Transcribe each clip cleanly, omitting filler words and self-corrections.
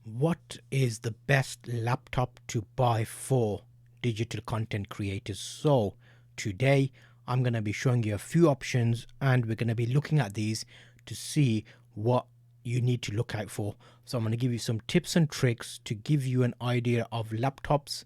What is the best laptop to buy for digital content creators? So today I'm going to be showing you a few options and we're going to be looking at these to see what you need to look out for. So I'm going to give you some tips and tricks to give you an idea of laptops.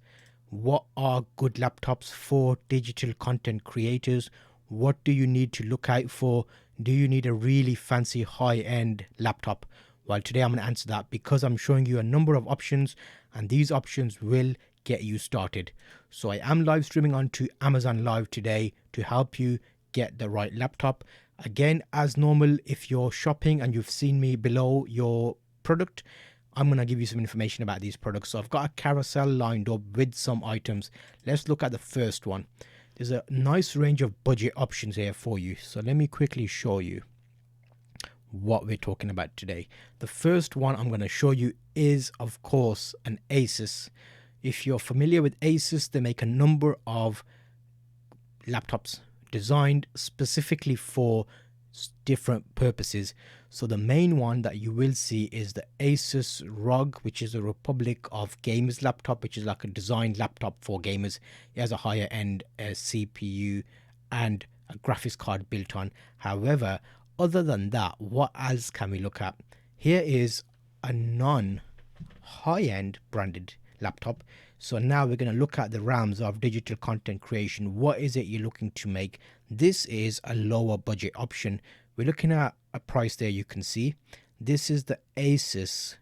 What are good laptops for digital content creators? What do you need to look out for? Do you need a really fancy high-end laptop? Well, today I'm going to answer that because I'm showing you a number of options and these options will get you started. So I am live streaming onto Amazon Live today to help you get the right laptop. Again, as normal, if you're shopping and you've seen me below your product, I'm going to give you some information about these products. So I've got a carousel lined up with some items. Let's look at the first one. There's a nice range of budget options here for you. So let me quickly show you what we're talking about today. The first one I'm going to show you is, of course, an Asus. If you're familiar with Asus, they make a number of laptops designed specifically for different purposes. So the main one that you will see is the Asus ROG, which is a Republic of Gamers laptop, which is like a designed laptop for gamers. It has a higher end CPU and a graphics card built on. However, other than that, what else can we look at? Here is a non-high-end branded laptop. So now we're going to look at the realms of digital content creation. What is it you're looking to make? This is a lower budget option. We're looking at a price there you can see. This is the Asus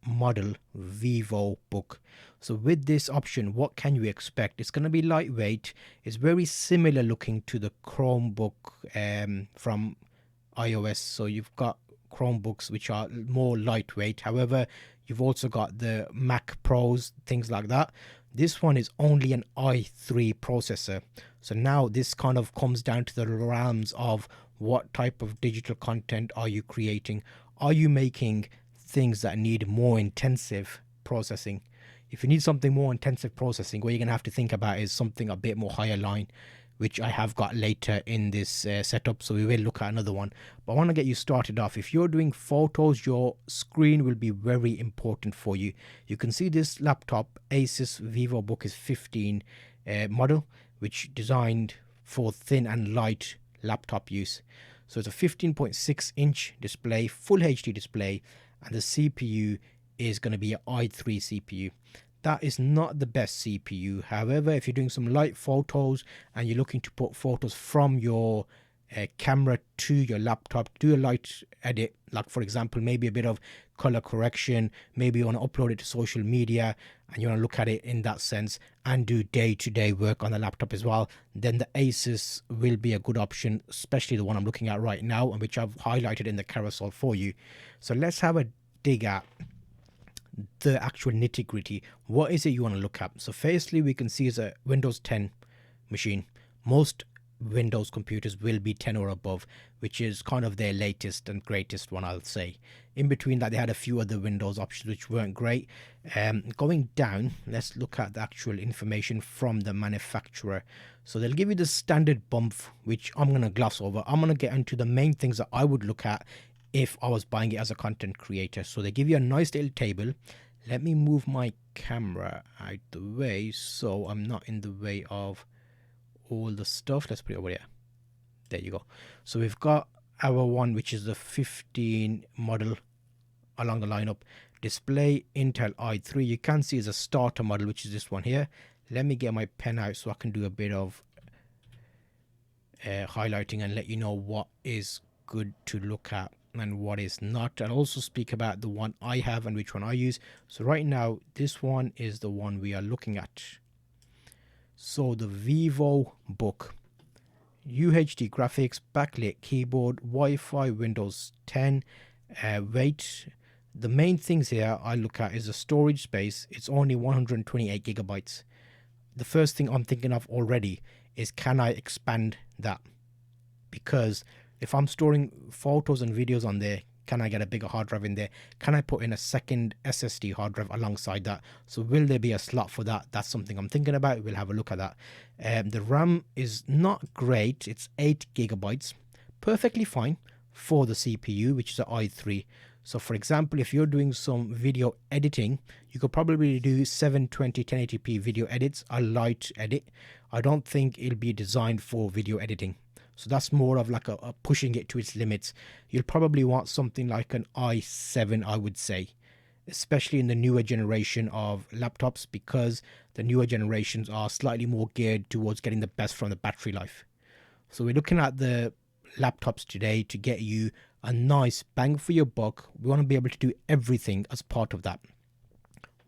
model Vivobook. So with this option, what can you expect? It's going to be lightweight. It's very similar looking to the Chromebook from iOS. So you've got Chromebooks which are more lightweight. However, you've also got the Mac Pros, things like that. This one is only an i3 processor. So now this kind of comes down to the realms of what type of digital content are you creating? Are you making things that need more intensive processing? If you need something more intensive processing, what you're going to have to think about is something a bit more higher line, which I have got later in this setup. So we will look at another one. But I want to get you started off. If you're doing photos, your screen will be very important for you. You can see this laptop, Asus Vivobook Is 15 model, which designed for thin and light laptop use. So it's a 15.6 inch display, full HD display, and the CPU is going to be an i3 CPU. That is not the best CPU. However, if you're doing some light photos and you're looking to put photos from your camera to your laptop, do a light edit, like for example, maybe a bit of color correction, maybe you want to upload it to social media and you want to look at it in that sense and do day-to-day work on the laptop as well, then the Asus will be a good option, especially the one I'm looking at right now and which I've highlighted in the carousel for you. So let's have a dig at the actual nitty-gritty. What is it you want to look at? So firstly, we can see it's a Windows 10 machine. Most Windows computers will be 10 or above, which is kind of their latest and greatest one, I'll say. In between that, they had a few other Windows options which weren't great. Going down, let's look at the actual information from the manufacturer. So they'll give you the standard bump, which I'm going to gloss over. I'm going to get into the main things that I would look at if I was buying it as a content creator. So they give you a nice little table. Let me move my camera out the way so I'm not in the way of all the stuff. Let's put it over here. There you go. So we've got our one, which is the 15 model along the lineup. Display Intel i3. You can see is a starter model, which is this one here. Let me get my pen out so I can do a bit of highlighting and let you know what is good to look at and what is not, and also speak about the one I have and which one I use. So right now this one is the one we are looking at. So the Vivobook, UHD graphics, backlit keyboard, Wi-Fi, Windows 10, weight. The main things here I look at is the storage space. It's only 128 gigabytes. The first thing I'm thinking of already is, can I expand that? Because if I'm storing photos and videos on there, can I get a bigger hard drive in there? Can I put in a second SSD hard drive alongside that? So will there be a slot for that? That's something I'm thinking about. We'll have a look at that. The RAM is not great. It's 8 gigabytes. Perfectly fine for the CPU, which is an i3. So for example, if you're doing some video editing, you could probably do 720 1080p video edits, a light edit. I don't think it'll be designed for video editing. So that's more of like a pushing it to its limits. You'll probably want something like an i7, I would say, especially in the newer generation of laptops, because the newer generations are slightly more geared towards getting the best from the battery life. So we're looking at the laptops today to get you a nice bang for your buck. We want to be able to do everything as part of that.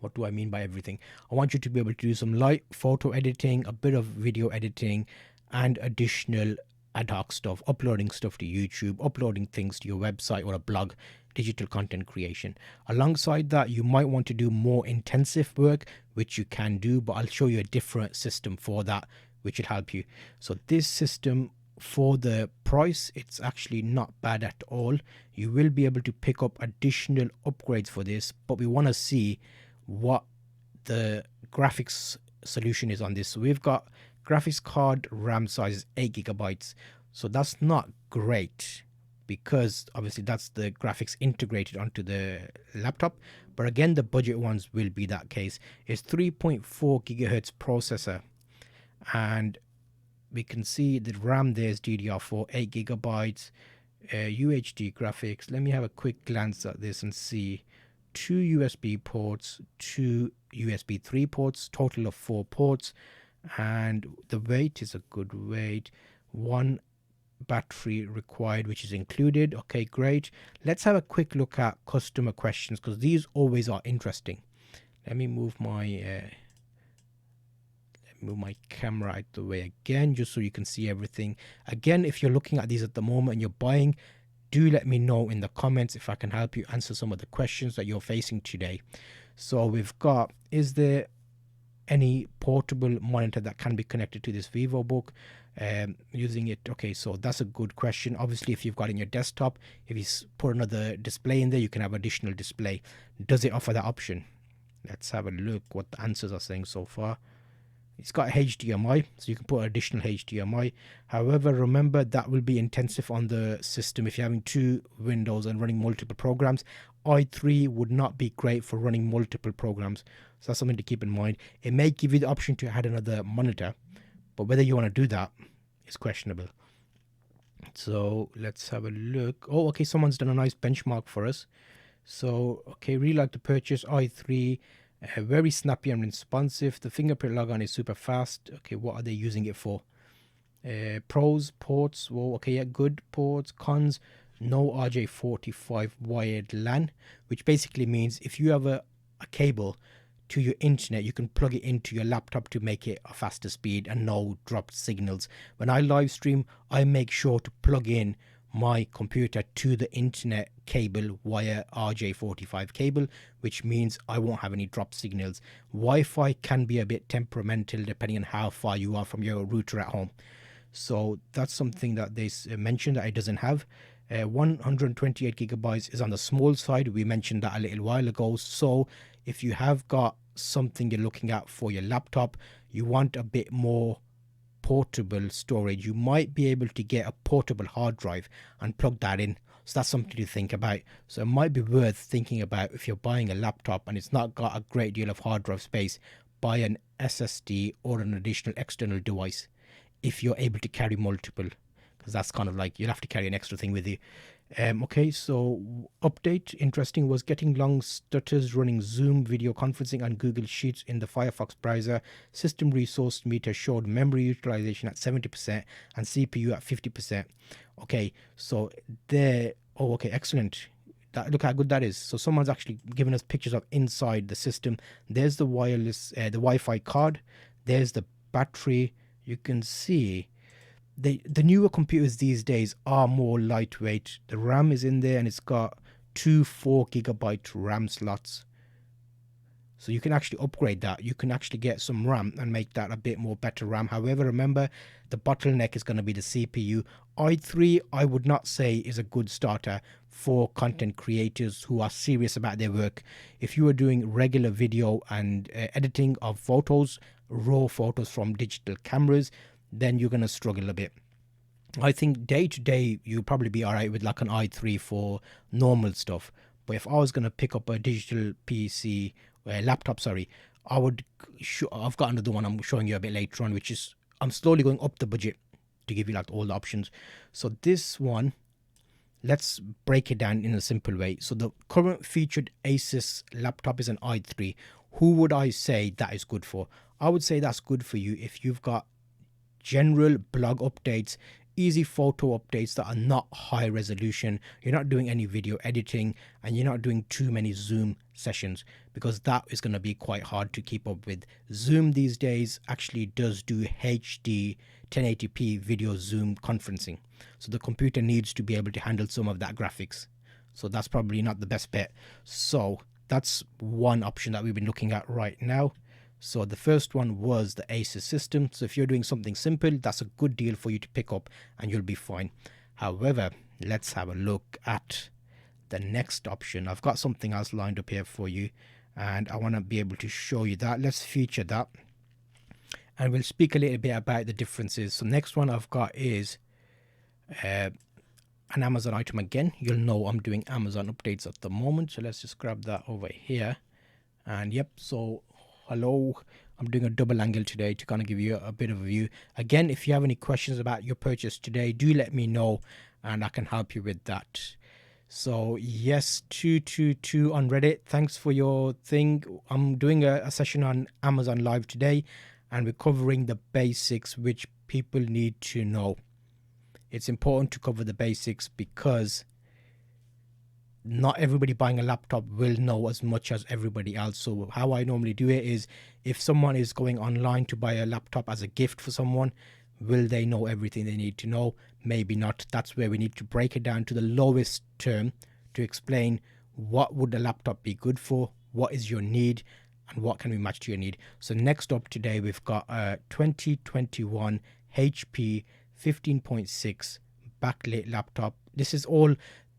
What do I mean by everything? I want you to be able to do some light photo editing, a bit of video editing, and additional ad hoc stuff, uploading stuff to YouTube, uploading things to your website or a blog, digital content creation. Alongside that, you might want to do more intensive work, which you can do, but I'll show you a different system for that, which will help you. So this system, for the price, it's actually not bad at all. You will be able to pick up additional upgrades for this, but we want to see what the graphics solution is on this. So we've got graphics card RAM size is 8 GB. So that's not great, because obviously that's the graphics integrated onto the laptop. But again, the budget ones will be that case. It's 3.4 gigahertz processor, and we can see the RAM there is DDR4, 8 GB, UHD graphics. Let me have a quick glance at this and see. 2 USB ports, 2 USB 3 ports, total of 4 ports, and the weight is a good weight. 1 battery required, which is included. Okay, great. Let's have a quick look at customer questions, because these always are interesting. Let me move my camera out the way again, just so you can see everything. Again, if you're looking at these at the moment and you're buying, do let me know in the comments if I can help you answer some of the questions that you're facing today. So we've got, is there any portable monitor that can be connected to this Vivobook using it? Okay, so that's a good question. Obviously, if you've got in your desktop, if you put another display in there, you can have additional display. Does it offer that option? Let's have a look what the answers are saying so far. It's got HDMI, so you can put additional HDMI. However, remember that will be intensive on the system if you're having 2 windows and running multiple programs. i3 would not be great for running multiple programs, so that's something to keep in mind. It may give you the option to add another monitor, but whether you want to do that is questionable. So let's have a look. Oh, okay, someone's done a nice benchmark for us. So, okay, really like to purchase i3. Very snappy and responsive. The fingerprint logon is super fast. Okay, what are they using it for? Pros, ports. Well, okay, yeah, good ports. Cons, no RJ45 wired LAN, which basically means if you have a cable to your internet, you can plug it into your laptop to make it a faster speed and no dropped signals. When I live stream, I make sure to plug in my computer to the internet cable via RJ45 cable, which means I won't have any drop signals. Wi-Fi can be a bit temperamental depending on how far you are from your router at home. So that's something that they mentioned that it doesn't have. 128 gigabytes is on the small side. We mentioned that a little while ago. So if you have got something you're looking at for your laptop, you want a bit more portable storage, you might be able to get a portable hard drive and plug that in. So that's something to think about. So it might be worth thinking about, if you're buying a laptop and it's not got a great deal of hard drive space, buy an SSD or an additional external device if you're able to carry multiple, because that's kind of like you'll have to carry an extra thing with you. Okay, so update, interesting, was getting long stutters running Zoom video conferencing and Google Sheets in the Firefox browser. System resource meter showed memory utilization at 70% and CPU at 50%. Okay, so there, oh, okay, excellent. Look how good that is. So someone's actually given us pictures of inside the system. There's the wireless, the Wi-Fi card. There's the battery. You can see the newer computers these days are more lightweight. The RAM is in there and it's got 2 4 gigabyte RAM slots. So you can actually upgrade that. You can actually get some RAM and make that a bit more better RAM. However, remember, the bottleneck is going to be the CPU. i3, I would not say is a good starter for content creators who are serious about their work. If you are doing regular video and editing of photos, raw photos from digital cameras, then you're going to struggle a bit. I think day to day you'll probably be all right with like an i3 for normal stuff. But if I was going to pick up a digital PC, laptop, sorry, I would. I've got another one I'm showing you a bit later on, which is I'm slowly going up the budget to give you like all the options. So this one, let's break it down in a simple way. So the current featured Asus laptop is an i3. Who would I say that is good for? I would say that's good for you if you've got general blog updates, easy photo updates that are not high resolution, you're not doing any video editing, and you're not doing too many Zoom sessions, because that is going to be quite hard to keep up with. Zoom these days actually does do HD 1080p video Zoom conferencing, so the computer needs to be able to handle some of that graphics, so that's probably not the best bet. So that's one option that we've been looking at right now. So the first one was the Asus system. So if you're doing something simple, that's a good deal for you to pick up and you'll be fine. However, let's have a look at the next option. I've got something else lined up here for you and I want to be able to show you that. Let's feature that and we'll speak a little bit about the differences. So next one I've got is an Amazon item again. You'll know I'm doing Amazon updates at the moment. So let's just grab that over here. And yep, so hello, I'm doing a double angle today to kind of give you a bit of a view. Again, if you have any questions about your purchase today, do let me know and I can help you with that. So yes, 222 on Reddit, thanks for your thing. I'm doing a session on Amazon Live today and we're covering the basics which people need to know. It's important to cover the basics because not everybody buying a laptop will know as much as everybody else. So how I normally do it is, if someone is going online to buy a laptop as a gift for someone, will they know everything they need to know? Maybe not. That's where we need to break it down to the lowest term to explain what would a laptop be good for, what is your need, and what can we match to your need. So next up today, we've got a 2021 HP 15.6 backlit laptop. This is all.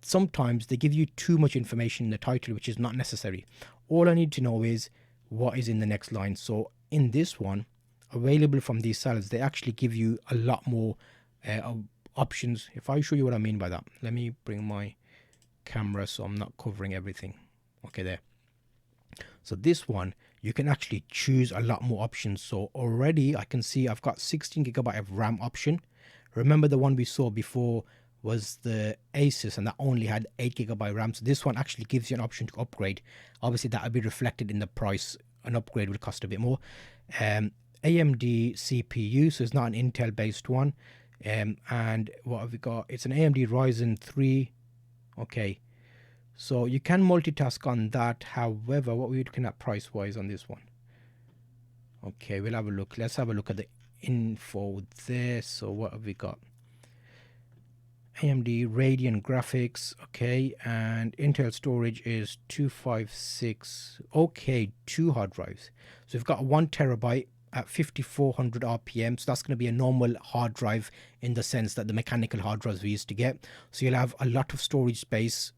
Sometimes they give you too much information in the title, which is not necessary. All I need to know is what is in the next line. So in this one, available from these sellers, they actually give you a lot more options. If I show you what I mean by that, let me bring my camera so I'm not covering everything. Okay, there. So this one, you can actually choose a lot more options. So already I can see I've got 16GB of RAM option. Remember the one we saw before was the Asus and that only had 8GB RAM. So this one actually gives you an option to upgrade. Obviously that will be reflected in the price. An upgrade will cost a bit more. AMD CPU, so it's not an Intel based one. And what have we got? It's an AMD Ryzen 3. Okay, so you can multitask on that. However, what we're looking at price wise on this one. Okay, we'll have a look. Let's have a look at the info there. So what have we got? AMD Radeon graphics, okay, and Intel storage is 256. Okay, 2 hard drives. So we've got a 1TB at 5400 RPM. So that's going to be a normal hard drive in the sense that the mechanical hard drives we used to get. So you'll have a lot of storage space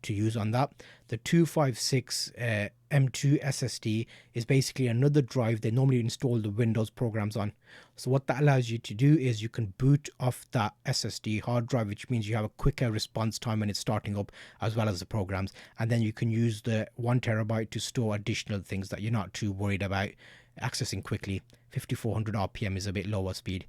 to use on that. The 256 M2 SSD is basically another drive they normally install the Windows programs on. So what that allows you to do is you can boot off that SSD hard drive, which means you have a quicker response time when it's starting up, as well as the programs. And then you can use the 1TB to store additional things that you're not too worried about accessing quickly. 5400 RPM is a bit lower speed.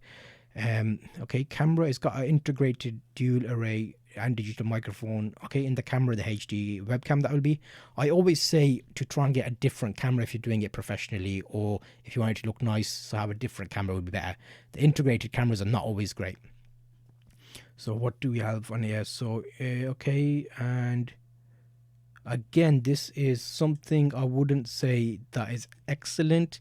Okay, camera has got an integrated dual array and digital microphone. Okay, in the camera, the HD webcam that will be. I always say to try and get a different camera if you're doing it professionally, or if you want it to look nice, so have a different camera would be better. The integrated cameras are not always great. So what do we have on here? So okay, and again, this is something I wouldn't say that is excellent.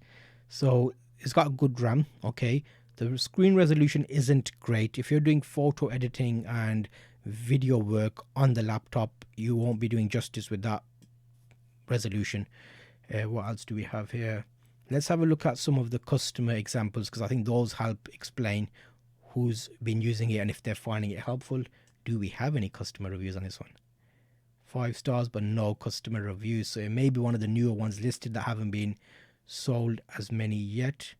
So it's got a good RAM. Okay, the screen resolution isn't great. If you're doing photo editing and video work on the laptop, you won't be doing justice with that resolution. What else do we have here? Let's have a look at some of the customer examples, because I think those help explain who's been using it and if they're finding it helpful. Do we have any customer reviews on this one? 5 stars, but no customer reviews. So it may be one of the newer ones listed that haven't been sold as many yet.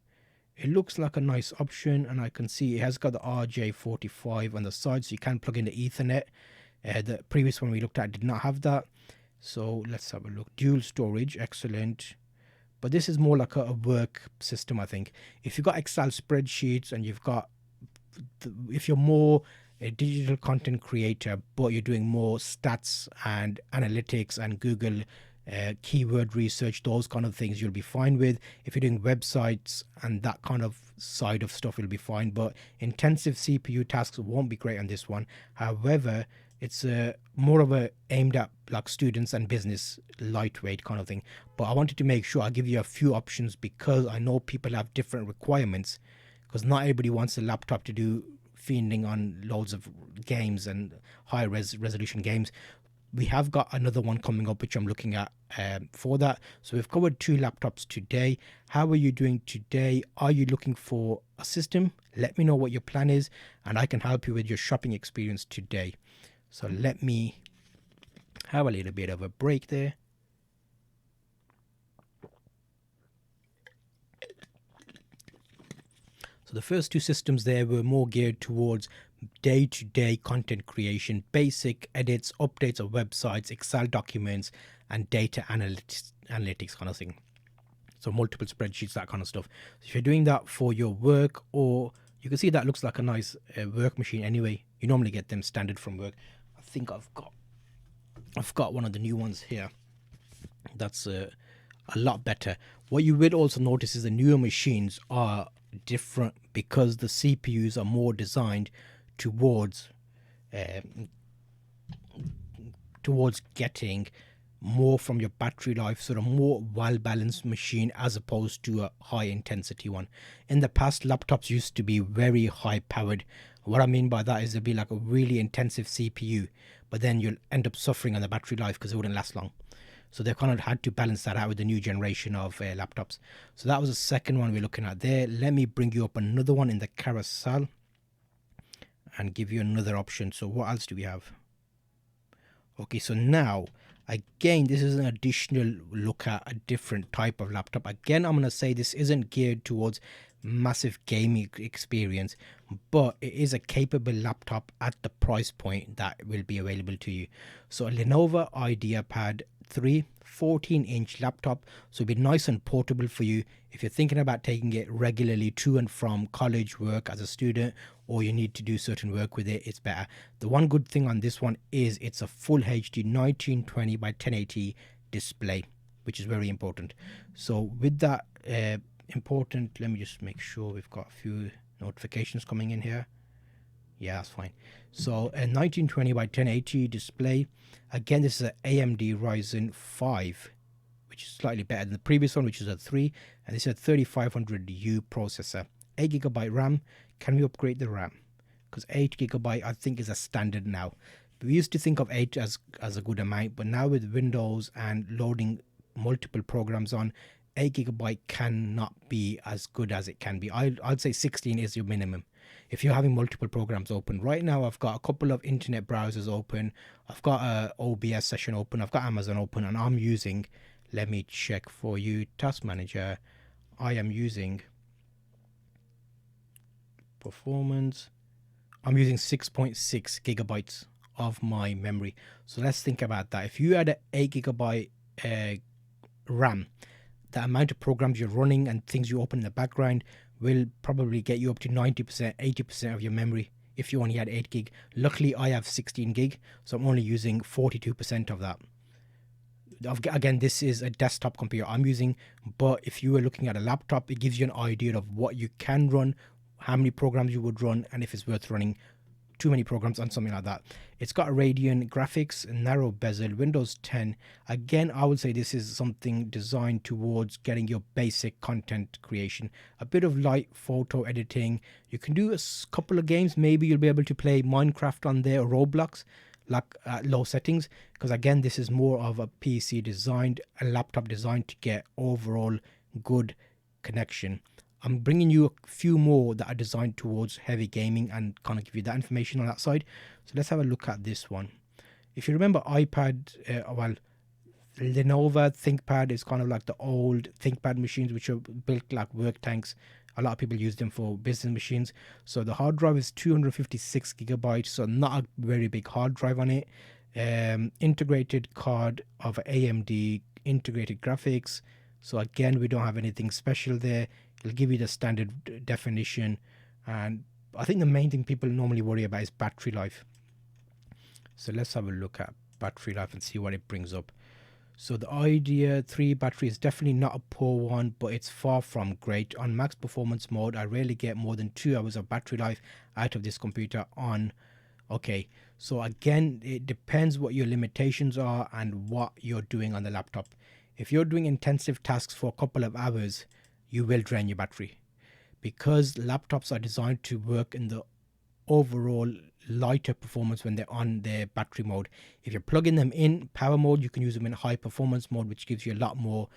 It looks like a nice option, and I can see it has got the RJ45 on the side, so you can plug in the Ethernet. The previous one we looked at did not have that. So let's have a look. Dual storage, excellent. But this is more like a work system, I think. If you've got Excel spreadsheets and you've got, if you're more a digital content creator, but you're doing more stats and analytics and Google keyword research, those kind of things, you'll be fine with. If you're doing websites and that kind of side of stuff, you'll be fine. But intensive CPU tasks won't be great on this one. However, it's more of a aimed at like students and business, lightweight kind of thing. But I wanted to make sure I give you a few options because I know people have different requirements, because not everybody wants a laptop to do fiending on loads of games and high resolution games. We have got another one coming up which I'm looking at for that. So we've covered 2 laptops today. How are you doing today? Are you looking for a system? Let me know what your plan is and I can help you with your shopping experience today. So let me have a little bit of a break there. So the first 2 systems there were more geared towards day-to-day content creation, basic edits, updates of websites, Excel documents, and data analytics kind of thing. So multiple spreadsheets, that kind of stuff. So if you're doing that for your work, or you can see that looks like a nice work machine anyway. You normally get them standard from work. I think I've got one of the new ones here. That's a lot better. What you will also notice is the newer machines are different because the CPUs are more designed towards getting more from your battery life, sort of more well-balanced machine as opposed to a high-intensity one. In the past, laptops used to be very high-powered. What I mean by that is it'd be like a really intensive CPU, but then you'll end up suffering on the battery life because it wouldn't last long. So they kind of had to balance that out with the new generation of laptops. So that was the second one we're looking at there. Let me bring you up another one in the carousel and give you another option. So what else do we have? Okay, so now, again, this is an additional look at a different type of laptop. Again, I'm going to say this isn't geared towards massive gaming experience, but it is a capable laptop at the price point that will be available to you. So a Lenovo Ideapad 3 14-inch laptop, so it'll be nice and portable for you if you're thinking about taking it regularly to and from college, work as a student, or you need to do certain work with it. It's better. The one good thing on this one is it's a full HD 1920 by 1080 display, which is very important. So with that important, let me just make sure we've got a few notifications coming in here. Yeah, that's fine. So a 1920 by 1080 display. Again, this is an AMD Ryzen 5, which is slightly better than the previous one, which is a 3. And this is a 3500U processor. 8GB RAM. Can we upgrade the RAM? Because 8GB I think is a standard now. We used to think of 8 as a good amount, but now with Windows and loading multiple programs on, 8GB cannot be as good as it can be. I'd say 16 is your minimum if you're having multiple programs open. Right now I've got a couple of internet browsers open, I've got a OBS session open, I've got Amazon open, and I'm using, let me check for you, Task Manager. I am using performance. I'm using 6.6 gigabytes of my memory. So let's think about that. If you had an 8GB RAM, the amount of programs you're running and things you open in the background will probably get you up to 90%, 80% of your memory if you only had 8 gig. Luckily, I have 16 gig, so I'm only using 42% of that. Again, this is a desktop computer I'm using, but if you were looking at a laptop, it gives you an idea of what you can run, how many programs you would run, and if it's worth running too many programs on something like that. It's got a Radeon graphics, narrow bezel, Windows 10. Again, I would say this is something designed towards getting your basic content creation, a bit of light photo editing. You can do a couple of games. Maybe you'll be able to play Minecraft on there or Roblox, like at low settings, because again, this is more of a PC designed, a laptop designed to get overall good connection. I'm bringing you a few more that are designed towards heavy gaming and kind of give you that information on that side. So let's have a look at this one. If you remember Lenovo Thinkpad is kind of like the old ThinkPad machines, which are built like work tanks. A lot of people use them for business machines. So the hard drive is 256 gigabytes, so not a very big hard drive on it. integrated card of AMD integrated graphics. So again, we don't have anything special there. It'll give you the standard definition, and I think the main thing people normally worry about is battery life. So let's have a look at battery life and see what it brings up. So the Idea 3 battery is definitely not a poor one, but it's far from great. On max performance mode, I rarely get more than 2 hours of battery life out of this computer on. Okay, so again, it depends what your limitations are and what you're doing on the laptop. If you're doing intensive tasks for a couple of hours, you will drain your battery, because laptops are designed to work in the overall lighter performance when they're on their battery mode. If you're plugging them in power mode, you can use them in high performance mode, which gives you a lot more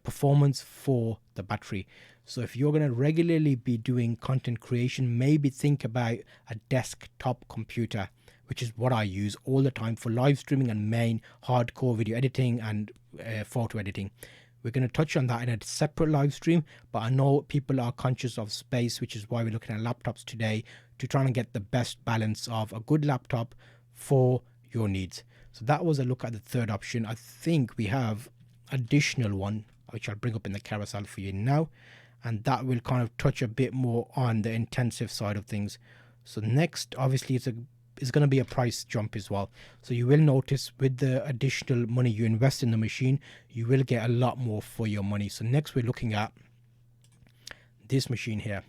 performance for the battery. So if you're going to regularly be doing content creation, maybe think about a desktop computer, which is what I use all the time for live streaming and main hardcore video editing and photo editing. We're going to touch on that in a separate live stream, but I know people are conscious of space, which is why we're looking at laptops today, to try and get the best balance of a good laptop for your needs. So that was a look at the third option. I think we have additional one, which I'll bring up in the carousel for you now, and that will kind of touch a bit more on the intensive side of things. So next, obviously, it's going to be a price jump as well. So you will notice with the additional money you invest in the machine, you will get a lot more for your money. So next we're looking at this machine here.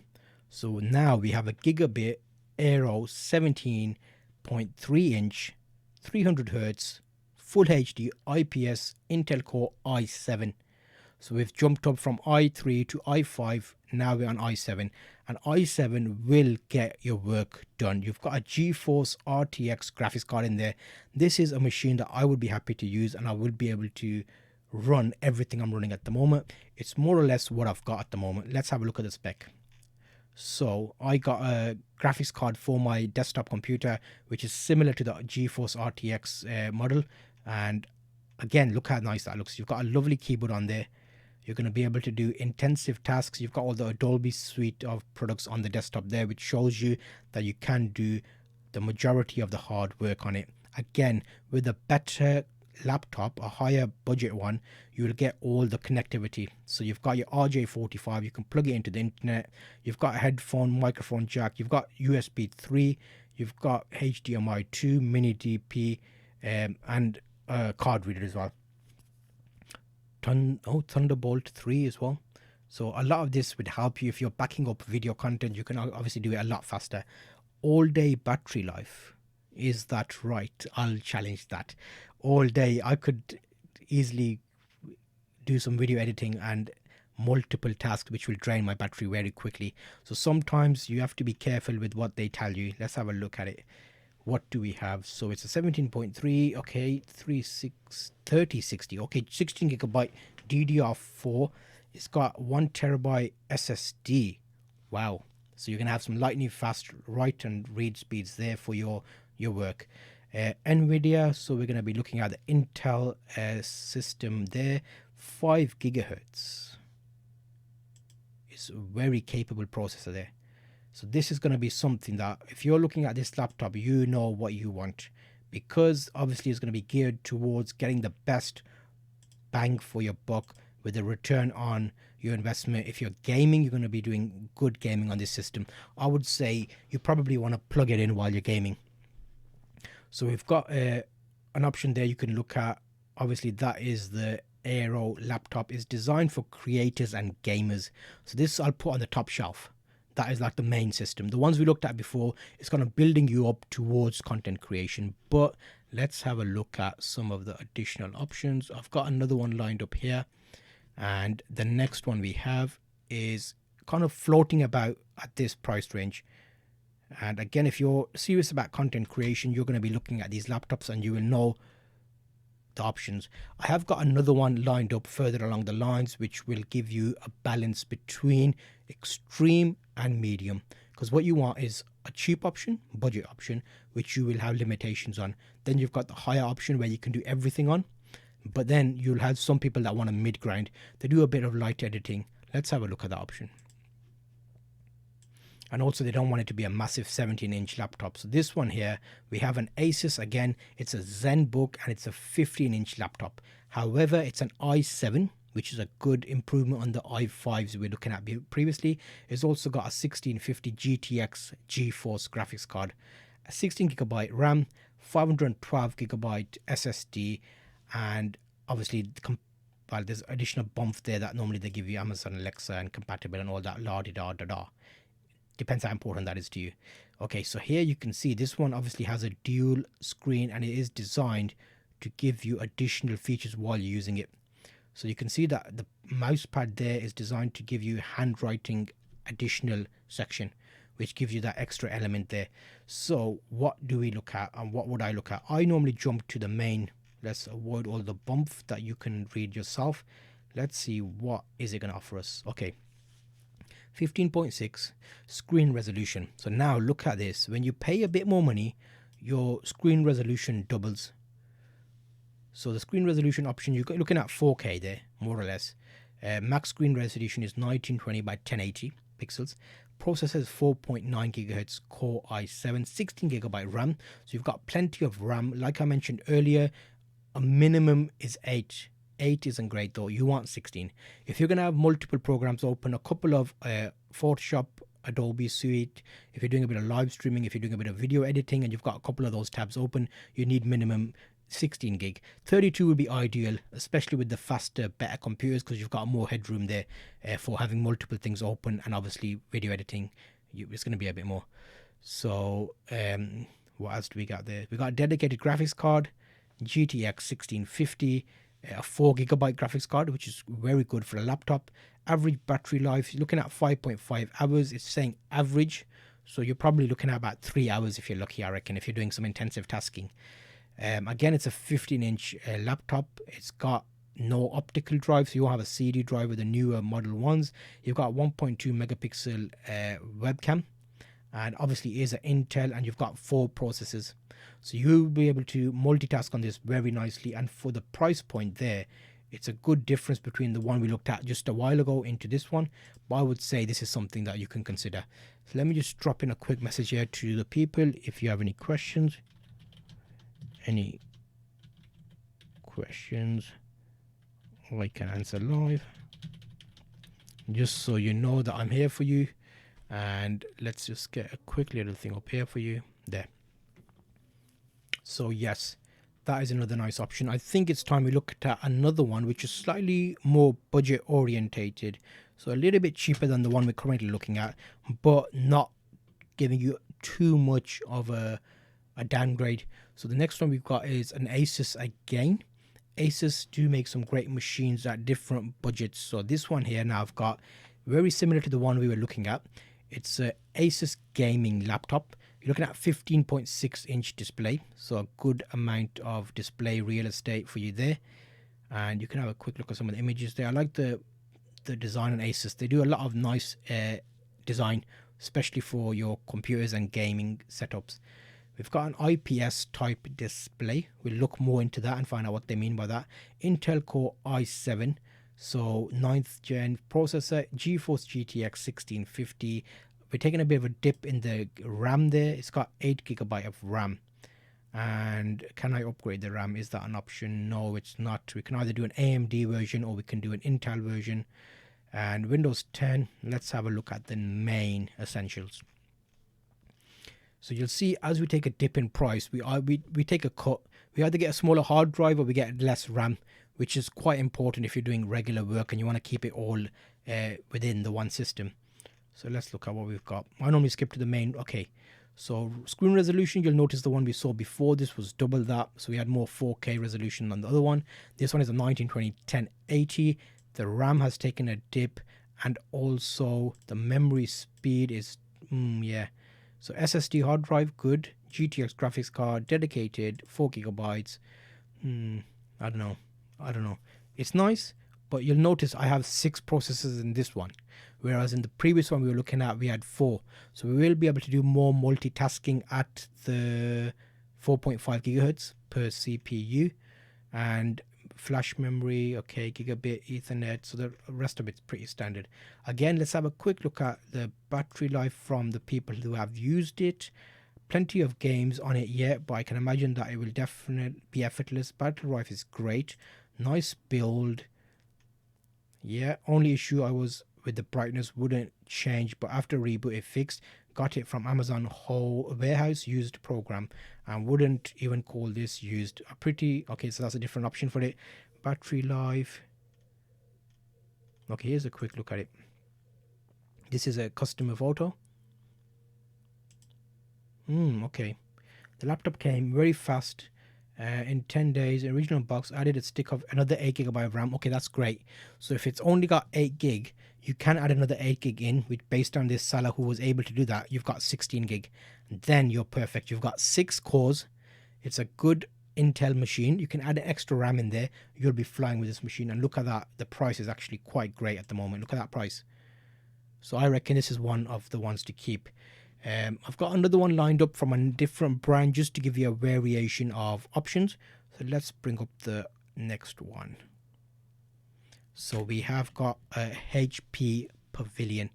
So now we have a Gigabit Aero 17.3 inch, 300 Hz, Full HD IPS Intel Core i7. So we've jumped up from i3 to i5, now we're on i7, and i7 will get your work done. You've got a GeForce RTX graphics card in there. This is a machine that I would be happy to use, and I will be able to run everything I'm running at the moment. It's more or less what I've got at the moment. Let's have a look at the spec. So I got a graphics card for my desktop computer, which is similar to the GeForce RTX model, and again, look how nice that looks. You've got a lovely keyboard on there. You're going to be able to do intensive tasks. You've got all the Adobe suite of products on the desktop there, which shows you that you can do the majority of the hard work on it. Again, with a better laptop, a higher budget one, you will get all the connectivity. So you've got your RJ45, you can plug it into the internet. You've got a headphone, microphone jack. You've got USB 3. You've got HDMI 2, mini DP, and card reader as well. Thunderbolt 3 as well. So a lot of this would help you if you're backing up video content. You can obviously do it a lot faster. All day battery life, is that right? I'll challenge that. All day I could easily do some video editing and multiple tasks, which will drain my battery very quickly. So sometimes you have to be careful with what they tell you. Let's have a look at it. What do we have? So it's a 17.3, okay, 3060, okay, 16 gigabyte DDR4. It's got 1 terabyte SSD. Wow. So you're going to have some lightning fast write and read speeds there for your work. NVIDIA, so we're going to be looking at the Intel system there. 5 gigahertz. It's a very capable processor there. So this is going to be something that if you're looking at this laptop, you know what you want, because obviously it's going to be geared towards getting the best bang for your buck with a return on your investment. If you're gaming, you're going to be doing good gaming on this system. I would say you probably want to plug it in while you're gaming. So we've got an option there you can look at. Obviously that is the Aero laptop. Is designed for creators and gamers. So this I'll put on the top shelf. That is like the main system. The ones we looked at before, it's kind of building you up towards content creation. But let's have a look at some of the additional options. I've got another one lined up here. And the next one we have is kind of floating about at this price range. And again, if you're serious about content creation, you're going to be looking at these laptops and you will know the options. I have got another one lined up further along the lines, which will give you a balance between extreme and medium, because what you want is a cheap option, budget option, which you will have limitations on. Then you've got the higher option where you can do everything on, but then you'll have some people that want a mid grind. They do a bit of light editing. Let's have a look at that option. and also they don't want it to be a massive 17-inch laptop. So this one here, we have an Asus. Again, it's a ZenBook and it's a 15-inch laptop. However, it's an i7, which is a good improvement on the i5s we were looking at previously. It's also got a 1650 GTX GeForce graphics card, a 16GB RAM, 512GB SSD, and obviously well, there's additional bump there that normally they give you, Amazon Alexa and compatible and all that la-di-da-da-da. Depends how important that is to you. Okay, so here you can see this one obviously has a dual screen and it is designed to give you additional features while you're using it. So you can see that the mouse pad there is designed to give you handwriting additional section, which gives you that extra element there. So what do we look at and what would I look at? I normally jump to the main. Let's avoid all the bump that you can read yourself. Let's see what is it going to offer us. Okay, 15.6 screen resolution. So now look at this. When you pay a bit more money, your screen resolution doubles. So the screen resolution option, you're looking at 4K there, more or less. Max screen resolution is 1920 by 1080 pixels. Processor is 4.9 GHz Core i7, 16GB RAM. So you've got plenty of RAM. Like I mentioned earlier, a minimum is 8. 8 isn't great though. You want 16. If you're going to have multiple programs open, a couple of Photoshop, Adobe Suite, if you're doing a bit of live streaming, if you're doing a bit of video editing and you've got a couple of those tabs open, you need minimum 16 gig. 32 would be ideal, especially with the faster, better computers, because you've got more headroom there for having multiple things open, and obviously video editing, it's going to be a bit more. So what else do we got there? We got a dedicated graphics card, GTX 1650, a 4GB graphics card, which is very good for a laptop. Average battery life, you're looking at 5.5 hours. It's saying average, so you're probably looking at about 3 hours if you're lucky, I reckon, if you're doing some intensive tasking. Again, it's a 15-inch laptop. It's got no optical drive, so you won't have a CD drive with the newer Model 1s. You've got 1.2 megapixel webcam, and obviously it is an Intel, and you've got 4 processors. So you'll be able to multitask on this very nicely, and for the price point there, it's a good difference between the one we looked at just a while ago into this one. But I would say this is something that you can consider. So let me just drop in a quick message here to the people. If you have any questions, I can answer live, just so you know that I'm here for you. And let's just get a quick little thing up here for you there. So yes, that is another nice option. I think it's time we look at another one which is slightly more budget orientated, so a little bit cheaper than the one we're currently looking at, but not giving you too much of a downgrade. So the next one we've got is an Asus again. Asus do make some great machines at different budgets. So this one here now I've got very similar to the one we were looking at. It's a Asus gaming laptop. You're looking at 15.6 inch display, so a good amount of display real estate for you there. And you can have a quick look at some of the images there. I like the design on Asus. They do a lot of nice design, especially for your computers and gaming setups. We've got an IPS type display. We'll look more into that and find out what they mean by that. Intel Core i7, so 9th gen processor, GeForce GTX 1650. We're taking a bit of a dip in the RAM there. It's got 8GB of RAM. And can I upgrade the RAM? Is that an option? No, it's not. We can either do an AMD version or we can do an Intel version. And Windows 10, let's have a look at the main essentials. So you'll see as we take a dip in price, we take a cut. We either get a smaller hard drive or we get less RAM, which is quite important if you're doing regular work and you want to keep it all within the one system. So let's look at what we've got. I normally skip to the main. Okay, so screen resolution, you'll notice the one we saw before this was double that, so we had more 4K resolution than the other one. This one is a 1920 1080. The RAM has taken a dip, and also the memory speed is yeah. So SSD hard drive, good. GTX graphics card, dedicated, 4GB. I don't know. It's nice, but you'll notice I have 6 processors in this one, whereas in the previous one we were looking at, we had 4. So we will be able to do more multitasking at the 4.5 GHz per CPU, and flash memory, okay, gigabit Ethernet, so the rest of it's pretty standard. Again, let's have a quick look at the battery life from the people who have used it. Plenty of games on it yet, but I can imagine that it will definitely be effortless. Battery life is great, nice build. Yeah, only issue I was with the brightness wouldn't change, but after reboot it fixed. Got it from Amazon whole warehouse used program, and wouldn't even call this used. A pretty okay, so that's a different option for it. Battery life. Okay, here's a quick look at it. This is a customer photo. Okay. The laptop came very fast. In 10 days, original box, added a stick of another 8 GB of RAM. Okay, that's great. So if it's only got 8 gig, you can add another 8 gig in, which based on this seller who was able to do that, you've got 16 gig. Then you're perfect. You've got 6 cores. It's a good Intel machine. You can add an extra RAM in there. You'll be flying with this machine. And look at that. The price is actually quite great at the moment. Look at that price. So I reckon this is one of the ones to keep. I've got another one lined up from a different brand just to give you a variation of options. So let's bring up the next one. So we have got a HP Pavilion.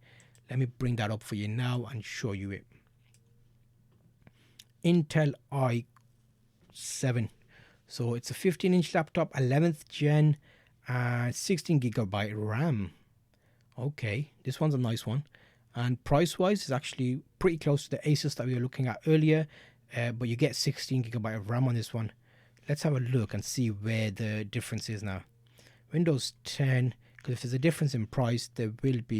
Let me bring that up for you now and show you it. Intel i7. So it's a 15-inch laptop, 11th gen, and 16 GB RAM. Okay, this one's a nice one. And price-wise, it's actually pretty close to the Asus that we were looking at earlier, but you get 16 GB of RAM on this one. Let's have a look and see where the difference is now. Windows 10, because if there's a difference in price, there will be